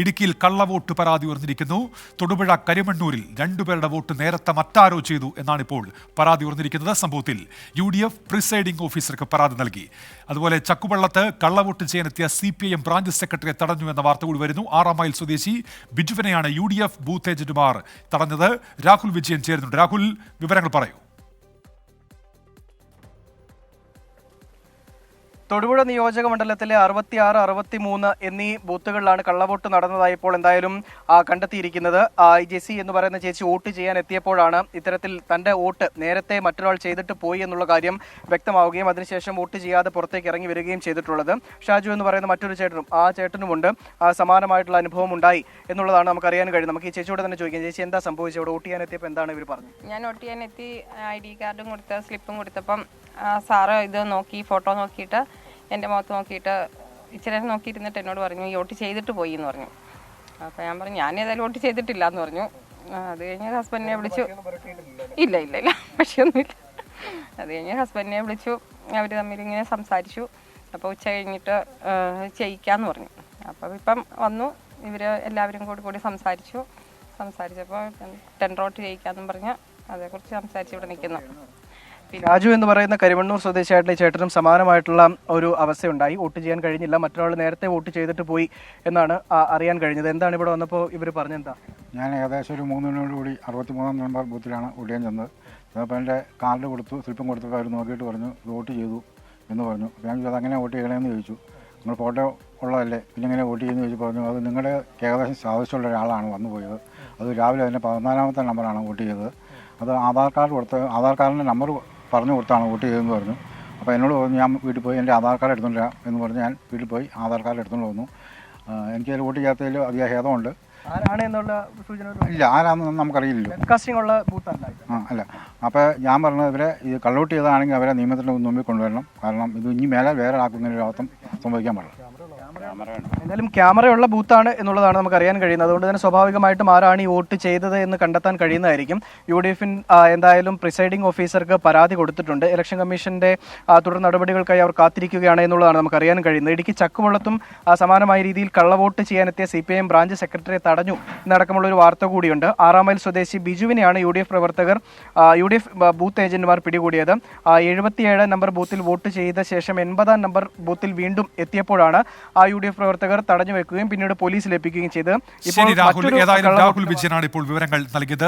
ഇടുക്കിയിൽ കള്ളവോട്ട് പരാതി ഉയർന്നിരിക്കുന്നു. തൊടുപുഴ കരിമണ്ണൂരിൽ 2 പേരുടെ വോട്ട് നേരത്തെ മറ്റാരോ ചെയ്തു എന്നാണിപ്പോൾ പരാതി ഉയർന്നിരിക്കുന്നത്. സംഭവത്തിൽ UDF പ്രിസൈഡിംഗ് ഓഫീസർക്ക് പരാതി നൽകി. അതുപോലെ ചക്കുവള്ളത്ത് കള്ളവോട്ട് ചെയ്യാനെത്തിയ CPIM ബ്രാഞ്ച് സെക്രട്ടറിയെ തടഞ്ഞു എന്ന വാർത്ത കൂടി വരുന്നു. 6 മൈൽ സ്വദേശി ബിജുവിനെയാണ് UDF ബൂത്ത് ഏജന്റുമാർ തടഞ്ഞത്. രാഹുൽ വിജയൻ ചേരുന്നുണ്ട്. രാഹുൽ, വിവരങ്ങൾ പറയൂ. തൊടുപുഴ നിയോജക മണ്ഡലത്തിലെ 66, 63 എന്നീ ബൂത്തുകളിലാണ് കള്ളവോട്ട് നടന്നതായി ഇപ്പോൾ എന്തായാലും കണ്ടെത്തിയിരിക്കുന്നത്. ജെസി എന്ന് പറയുന്ന ചേച്ചി വോട്ട് ചെയ്യാൻ എത്തിയപ്പോഴാണ് ഇത്തരത്തിൽ തന്റെ വോട്ട് നേരത്തെ മറ്റൊരാൾ ചെയ്തിട്ട് പോയി എന്നുള്ള കാര്യം വ്യക്തമാവുകയും അതിനുശേഷം വോട്ട് ചെയ്യാതെ പുറത്തേക്ക് ഇറങ്ങി വരികയും ചെയ്തിട്ടുള്ളത്. ഷാജു എന്ന് പറയുന്ന മറ്റൊരു ചേട്ടനും ചേട്ടനുമുണ്ട് സമാനമായിട്ടുള്ള അനുഭവം ഉണ്ടായി എന്നുള്ളതാണ് നമുക്ക് അറിയാൻ കഴിയും. നമുക്ക് ഈ ചേച്ചിയോട് തന്നെ ചോദിക്കാം. ചേച്ചി, എന്താ സംഭവിച്ചത്? ഇവിടെ വോട്ട് ചെയ്യാൻ എത്തിയപ്പോൾ എന്താണ് ഇവർ പറഞ്ഞത്? ഞാൻ വോട്ട് ചെയ്യാൻ എത്തി, ID കാർഡും കൊടുത്ത് സ്ലിപ്പും കൊടുത്തപ്പം സാറ് ഇത് നോക്കി, ഫോട്ടോ നോക്കിയിട്ട് എൻ്റെ മുഖത്ത് നോക്കിയിട്ട് ഇച്ചിരി നേരം നോക്കിയിരുന്നിട്ട് എന്നോട് പറഞ്ഞു ഈ വോട്ട് ചെയ്തിട്ട് പോയി എന്ന് പറഞ്ഞു. അപ്പോൾ ഞാൻ പറഞ്ഞു ഞാൻ ഏതായാലും വോട്ട് ചെയ്തിട്ടില്ല എന്ന് പറഞ്ഞു. അത് കഴിഞ്ഞ് ഹസ്ബൻഡിനെ വിളിച്ചു. ഇല്ല പക്ഷേ ഒന്നുമില്ല. അത് കഴിഞ്ഞ് ഹസ്ബൻഡിനെ വിളിച്ചു. അവർ തമ്മിൽ ഇങ്ങനെ സംസാരിച്ചു. അപ്പോൾ ഉച്ച കഴിഞ്ഞിട്ട് ചെയ്യിക്കാമെന്ന് പറഞ്ഞു. അപ്പോൾ ഇപ്പം വന്നു. ഇവർ എല്ലാവരും കൂടി സംസാരിച്ചപ്പോൾ 10 വോട്ട് ചെയ്യിക്കാമെന്നും പറഞ്ഞ് അതേക്കുറിച്ച് സംസാരിച്ച് ഇവിടെ നിൽക്കുന്നു. രാജു എന്ന് പറയുന്ന കരിമണ്ണൂർ സ്വദേശിയായിട്ടുള്ള ചേട്ടനും സമാനമായിട്ടുള്ള ഒരു അവസ്ഥയുണ്ടായി. വോട്ട് ചെയ്യാൻ കഴിഞ്ഞില്ല, മറ്റൊരാൾ നേരത്തെ വോട്ട് ചെയ്തിട്ട് പോയി എന്നാണ് അറിയാൻ കഴിഞ്ഞത്. എന്താണ് ഇവിടെ വന്നപ്പോൾ ഇവർ പറഞ്ഞെന്താ? ഞാൻ ഏകദേശം ഒരു 3 മണിയോടുകൂടി 63 നമ്പർ ബൂത്തിലാണ് വോട്ട് ചെയ്യാൻ ചെന്നത്. അപ്പോൾ എൻ്റെ കാർഡ് കൊടുത്തു, സ്ലിപ്പും കൊടുത്തപ്പോൾ അവർ നോക്കിയിട്ട് പറഞ്ഞു വോട്ട് ചെയ്തു എന്ന് പറഞ്ഞു. അപ്പോൾ ഞാൻ ചോദിച്ചത് അങ്ങനെ വോട്ട് ചെയ്യണമെന്ന് ചോദിച്ചു. നിങ്ങൾ ഫോട്ടോ ഉള്ളതല്ലേ, പിന്നെ എങ്ങനെ വോട്ട് ചെയ്യുമെന്ന് ചോദിച്ചു. പറഞ്ഞു അത് നിങ്ങളുടെ ഏകദേശം ആവശ്യമുള്ള ഒരാളാണ് വന്നു പോയത്. അത് രാവിലെ അതിൻ്റെ 14-ാമത്തെ നമ്പറാണ് വോട്ട് ചെയ്തത്. അത് ആധാർ കാർഡിൻ്റെ നമ്പർ പറഞ്ഞു കൊടുത്താണ് വോട്ട് ചെയ്തതെന്ന് പറഞ്ഞു. അപ്പോൾ എന്നോട് പറഞ്ഞു ഞാൻ വീട്ടിൽ പോയി എൻ്റെ ആധാർ കാർഡ് എടുത്തുകൊണ്ട് വരാം എന്ന് പറഞ്ഞ് ഞാൻ വീട്ടിൽ പോയി ആധാർ കാർഡ് എടുത്തുകൊണ്ട് വന്നു. എനിക്ക് അതിൽ വോട്ട് ചെയ്യാത്തതിൽ അധികം ഖേദമുണ്ട്. ആരാണ് എന്നുള്ള സൂചന ഇല്ല, ആരാണെന്ന് നമുക്കറിയില്ലല്ലോ. അല്ല. അപ്പോൾ ഞാൻ പറഞ്ഞത് ഇവരെ ഇത് കള്ളവോട്ട് ചെയ്തതാണെങ്കിൽ അവരെ നിയമത്തിൻ്റെ മുമ്പിൽ കൊണ്ടുവരണം. കാരണം ഇത് ഇനി മേലെ വേറെ ആക്കുന്നതിന് ഒരു അർത്ഥം സംഭവിക്കാൻ പാടില്ല. എന്തായാലും ക്യാമറയുള്ള ബൂത്താണ് എന്നുള്ളതാണ് നമുക്ക് അറിയാൻ കഴിയുന്നത്. അതുകൊണ്ട് തന്നെ സ്വാഭാവികമായിട്ടും ആരാണ് ഈ വോട്ട് ചെയ്തത് എന്ന് കണ്ടെത്താൻ കഴിയുന്നതായിരിക്കും. UDF എന്തായാലും പ്രിസൈഡിംഗ് ഓഫീസർക്ക് പരാതി കൊടുത്തിട്ടുണ്ട്. ഇലക്ഷൻ കമ്മീഷന്റെ തുടർ നടപടികൾക്കായി അവർ കാത്തിരിക്കുകയാണ് എന്നുള്ളതാണ് നമുക്ക് അറിയാൻ കഴിയുന്നത്. ഇടുക്കി ചക്കുവള്ളത്തും സമാനമായ രീതിയിൽ കള്ളവോട്ട് ചെയ്യാനെത്തിയ CPIM ബ്രാഞ്ച് സെക്രട്ടറിയെ തടഞ്ഞു എന്നടക്കമുള്ള ഒരു വാർത്ത കൂടിയുണ്ട്. 6 മൈൽ സ്വദേശി ബിജുവിനെയാണ് UDF പ്രവർത്തകർ UDF ബൂത്ത് ഏജന്റുമാർ പിടികൂടിയത്. 77 നമ്പർ ബൂത്തിൽ വോട്ട് ചെയ്ത ശേഷം 80 നമ്പർ ബൂത്തിൽ വീണ്ടും എത്തിയപ്പോഴാണ് UDF പ്രവർത്തകർ തടഞ്ഞു വെക്കുകയും പിന്നീട് പോലീസിൽ ഏൽപ്പിക്കുകയും ചെയ്തത്. ഇപ്പോൾ രാഹുൽ വിജയനാണ് ഇപ്പോൾ വിവരങ്ങൾ നൽകിയത്.